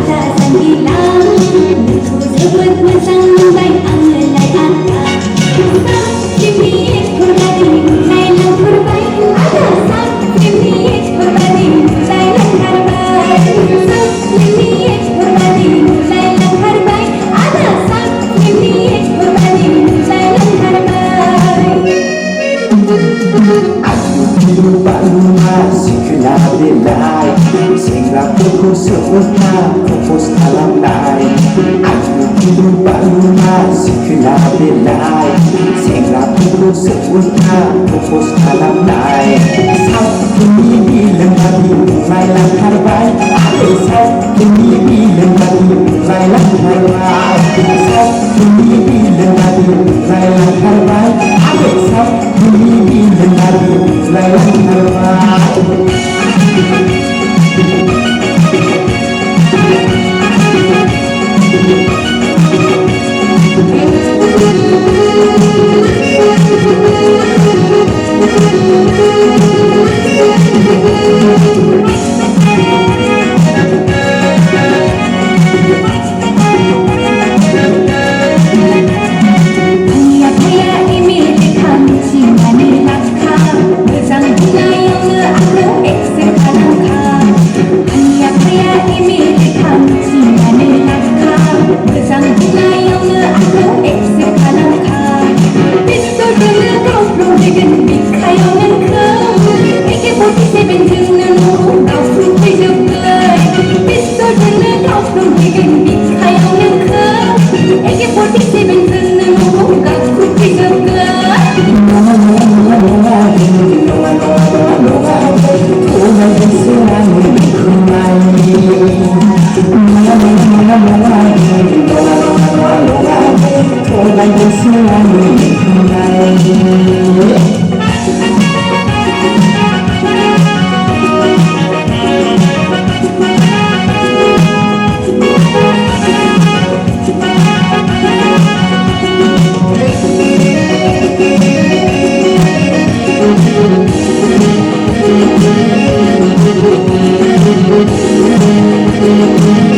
alasan hilang. Ku sebut mesang membaik angelai atas. Sini ekor tadi mulai langkar baik. Ada sini ekor tadi mulai langkar baik. Sini ekor tadi mulai langkar baik. Ada sini ekor tadi mulai langkar baik. Aku hidup masih kena belai. Sehingga pukul sebentar fokus dalam lain. Aku hidup masih kena belai. Sehingga pukul sebentar fokus dalam lain. Sabtu ini bila tadi mulai langkar baik. Sabtu ini bila tadi mulai langkar baik. Sabtu ini bila tadi mulai langkar baik. Sabtu ini bila tadi mulai langkar baik. Thank you.